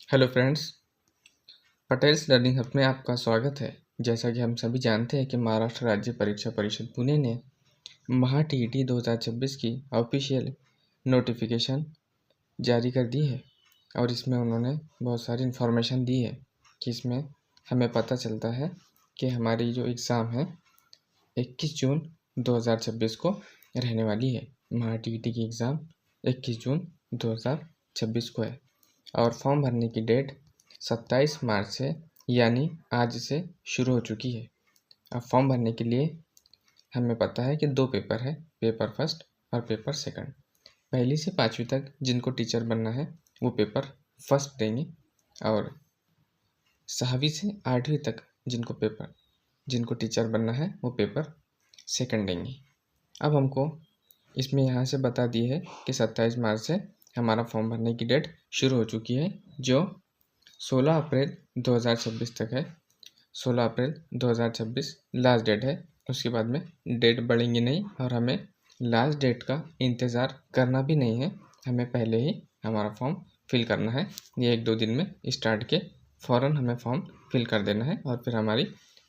Hello friends, Patels learning hub में आपका स्वागत है। जैसा कि हम सभी जानते हैं कि महाराष्ट्र राज्य परीक्षा परिषद पुणे ने महा टीईटी 2026 की ऑफिशियल नोटिफिकेशन जारी कर दी है और इसमें उन्होंने बहुत सारी इन्फॉर्मेशन दी है कि इसमें हमें पता चलता है कि हमारी जो एग्ज़ाम है 21 जून 2026 को रहने वाली है। महा टीईटी की एग्ज़ाम 21 जून 2026 को है और फॉर्म भरने की डेट 27 मार्च से यानी आज से शुरू हो चुकी है। अब फॉर्म भरने के लिए हमें पता है कि 2 पेपर है, पेपर फर्स्ट और पेपर सेकंड। पहली से 5वीं तक जिनको टीचर बनना है वो पेपर फर्स्ट देंगे और 6वीं से 8वीं तक जिनको टीचर बनना है वो पेपर सेकंड देंगे। अब हमको इसमें यहाँ से बता दी है कि 27 मार्च से हमारा फॉर्म भरने की डेट शुरू हो चुकी है जो 16 अप्रैल 2026 तक है। 16 अप्रैल 2026 लास्ट डेट है। उसके बाद में डेट बढ़ेंगी नहीं और हमें लास्ट डेट का इंतज़ार करना भी नहीं है। हमें पहले ही हमारा फॉर्म फिल करना है। ये 1-2 दिन में स्टार्ट के फ़ौरन हमें फॉर्म फिल कर देना है और फिर हमारी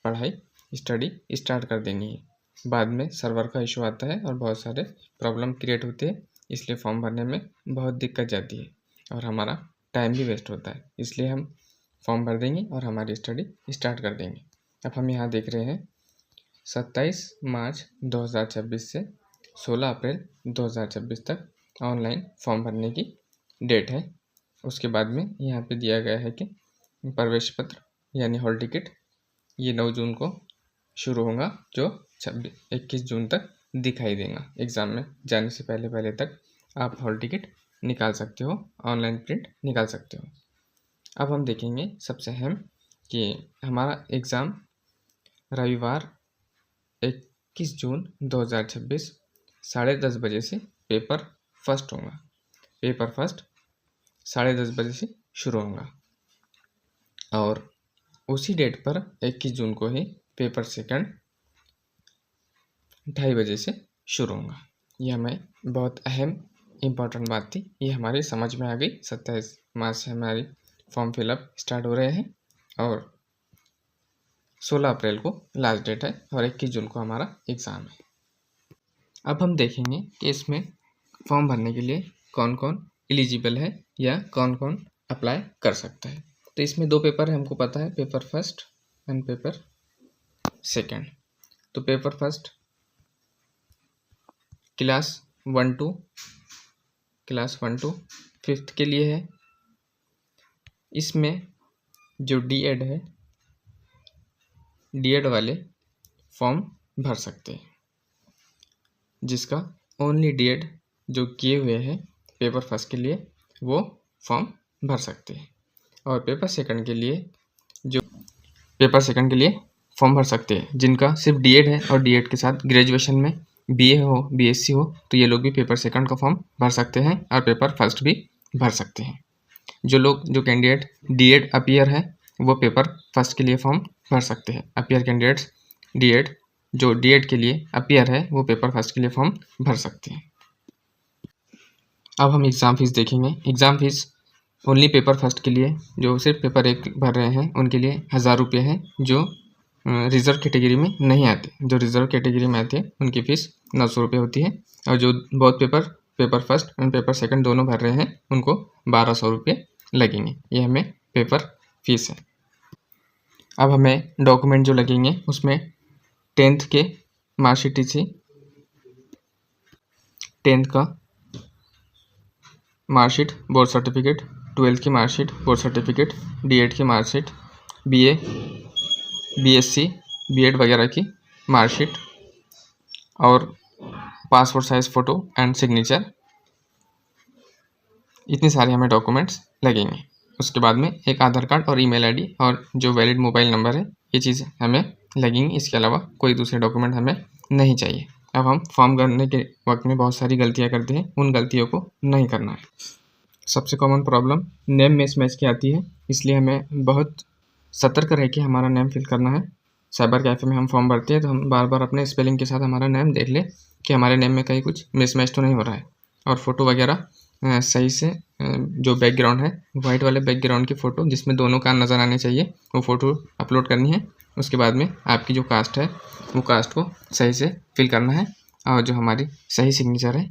पढ़ाई स्टडी स्टार्ट कर देनी है। बाद में सर्वर का इशू आता है और बहुत सारे प्रॉब्लम क्रिएट होते हैं, इसलिए फॉर्म भरने में बहुत दिक्कत जाती है और हमारा टाइम भी वेस्ट होता है। इसलिए हम फॉर्म भर देंगे और हमारी स्टडी स्टार्ट कर देंगे। अब हम यहाँ देख रहे हैं 27 मार्च 2026 से 16 अप्रैल 2026 तक ऑनलाइन फॉर्म भरने की डेट है। उसके बाद में यहाँ पे दिया गया है कि प्रवेश पत्र यानी हॉल टिकट ये 9 जून को शुरू होगा जो 21 जून तक दिखाई देगा। एग्ज़ाम में जाने से पहले तक आप हॉल टिकट निकाल सकते हो, ऑनलाइन प्रिंट निकाल सकते हो। अब हम देखेंगे सबसे अहम कि हमारा एग्ज़ाम रविवार 21 जून 2026 10:30 बजे से पेपर फर्स्ट होगा। पेपर फर्स्ट 10:30 बजे से शुरू होगा और उसी डेट पर 21 जून को ही पेपर सेकंड 2:30 बजे से शुरू होगा। यह हमें बहुत अहम इम्पॉर्टेंट बात थी, ये हमारी समझ में आ गई। 27 मार्च से हमारी फॉर्म फिलअप स्टार्ट हो रहे हैं और 16 अप्रैल को लास्ट डेट है और 21 जून को हमारा एग्ज़ाम है। अब हम देखेंगे कि इसमें फॉर्म भरने के लिए कौन कौन एलिजिबल है या कौन कौन अप्लाई कर सकता है। तो इसमें 2 पेपर है, हमको पता है, paper first and paper second. तो paper first class 1 to 5th के लिए है। इसमें जो डीएड है, डीएड वाले फॉर्म भर सकते हैं, जिसका ओनली डीएड जो किए हुए हैं पेपर फर्स्ट के लिए वो फॉर्म भर सकते हैं। और पेपर सेकंड के लिए फॉर्म भर सकते हैं जिनका सिर्फ डीएड है और डीएड के साथ ग्रेजुएशन में बीए हो, बीएससी हो, तो ये लोग भी पेपर सेकंड का फॉर्म भर सकते हैं और पेपर फर्स्ट भी भर सकते हैं। जो कैंडिडेट डीएड अपीयर है वो पेपर फर्स्ट के लिए फॉर्म भर सकते हैं। अपीयर कैंडिडेट्स डीएड जो डीएड के लिए अपीयर है वो पेपर फर्स्ट के लिए फॉर्म भर सकते हैं। अब हम एग्ज़ाम फीस देखेंगे। Exam fees only paper first के लिए जो सिर्फ पेपर 1 भर रहे हैं उनके लिए 1000 रुपये है। जो रिज़र्व कैटेगरी में नहीं आते, जो रिज़र्व कैटेगरी में आते हैं उनकी फ़ीस 900 रुपये होती है और जो बहुत paper first and paper second दोनों भर रहे हैं उनको 1200 रुपये लगेंगे। ये हमें पेपर फीस है। अब हमें डॉक्यूमेंट जो लगेंगे उसमें 10th के मार्कशीट थी, 10th का मार्कशीट, बोर्ड सर्टिफिकेट, 12th की मार्कशीट, बोर्ड सर्टिफिकेट, डीएड की मार्कशीट, बीए, बीएससी, बीएड वगैरह की मार्कशीट और passport size photo and signature, इतने सारे हमें डॉक्यूमेंट्स लगेंगे। उसके बाद में एक आधार कार्ड और ईमेल आईडी और जो वैलिड मोबाइल नंबर है, ये चीज़ हमें लगेंगी। इसके अलावा कोई दूसरे डॉक्यूमेंट हमें नहीं चाहिए। अब हम फॉर्म भरने के वक्त में बहुत सारी गलतियाँ करते हैं, उन गलतियों को नहीं करना है। सबसे कॉमन प्रॉब्लम नेम मिसमैच की आती है, इसलिए हमें बहुत सतर्क रह के हमारा नेम फिल करना है। साइबर कैफ़े में हम फॉर्म भरते हैं तो हम बार बार अपने स्पेलिंग के साथ हमारा नेम देख लें कि हमारे नेम में कहीं कुछ मिसमैच तो नहीं हो रहा है। और फ़ोटो वगैरह सही से जो बैकग्राउंड है वाइट वाले बैकग्राउंड की फ़ोटो जिसमें दोनों कान नज़र आने चाहिए वो फ़ोटो अपलोड करनी है। उसके बाद में आपकी जो कास्ट है वो कास्ट को सही से फिल करना है और जो हमारी सही सिग्नेचर है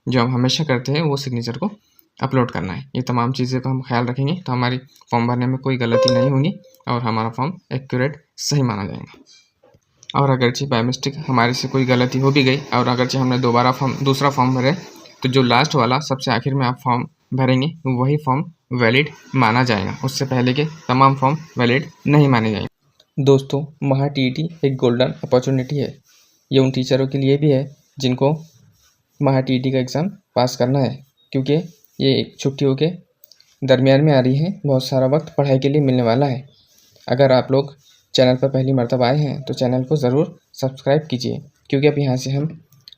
जो हम हमेशा करते हैं वो सिग्नेचर को अपलोड करना है। ये तमाम चीज़ें का हम ख्याल रखेंगे तो हमारी फॉर्म भरने में कोई गलती नहीं होगी और हमारा फॉर्म एक्यूरेट सही माना जाएगा। और अगरचे बाय मिस्टेक हमारे से कोई गलती हो भी गई और अगरचे हमने दूसरा फॉर्म भरे तो जो लास्ट वाला सबसे आखिर में आप फॉर्म भरेंगे वही फॉर्म वैलिड माना जाएगा, उससे पहले के तमाम फॉर्म वैलिड नहीं माने जाएंगे। दोस्तों, महा टीईटी एक गोल्डन अपॉर्चुनिटी है। ये उन टीचरों के लिए भी है जिनको महा टीईटी का एग्ज़ाम पास करना है, क्योंकि ये छुट्टियों के दरमियान में आ रही है। बहुत सारा वक्त पढ़ाई के लिए मिलने वाला है। अगर आप लोग चैनल पर पहली मर्तबा आए हैं तो चैनल को ज़रूर सब्सक्राइब कीजिए, क्योंकि अब यहाँ से हम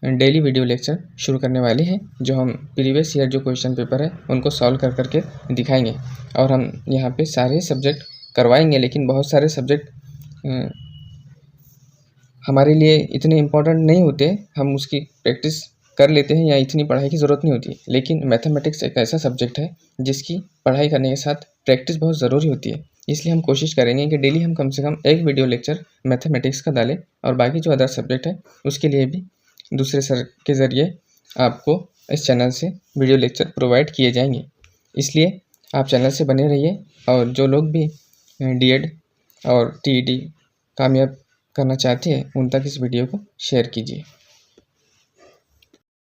डेली वीडियो लेक्चर शुरू करने वाले हैं जो हम प्रीवियस ईयर जो क्वेश्चन पेपर है उनको सॉल्व कर करके दिखाएंगे। और हम यहाँ पे सारे सब्जेक्ट करवाएंगे, लेकिन बहुत सारे सब्जेक्ट हमारे लिए इतने इम्पोर्टेंट नहीं होते, हम उसकी प्रैक्टिस कर लेते हैं या इतनी पढ़ाई की ज़रूरत नहीं होती। लेकिन मैथमेटिक्स एक ऐसा सब्जेक्ट है जिसकी पढ़ाई करने के साथ प्रैक्टिस बहुत ज़रूरी होती है। इसलिए हम कोशिश करेंगे कि डेली हम कम से कम एक वीडियो लेक्चर मैथमेटिक्स का डालें और बाकी जो अदर सब्जेक्ट है उसके लिए भी दूसरे सर के ज़रिए आपको इस चैनल से वीडियो लेक्चर प्रोवाइड किए जाएंगे। इसलिए आप चैनल से बने रहिए और जो लोग भी डीएड और टीईटी कामयाब करना चाहते हैं उन तक इस वीडियो को शेयर कीजिए।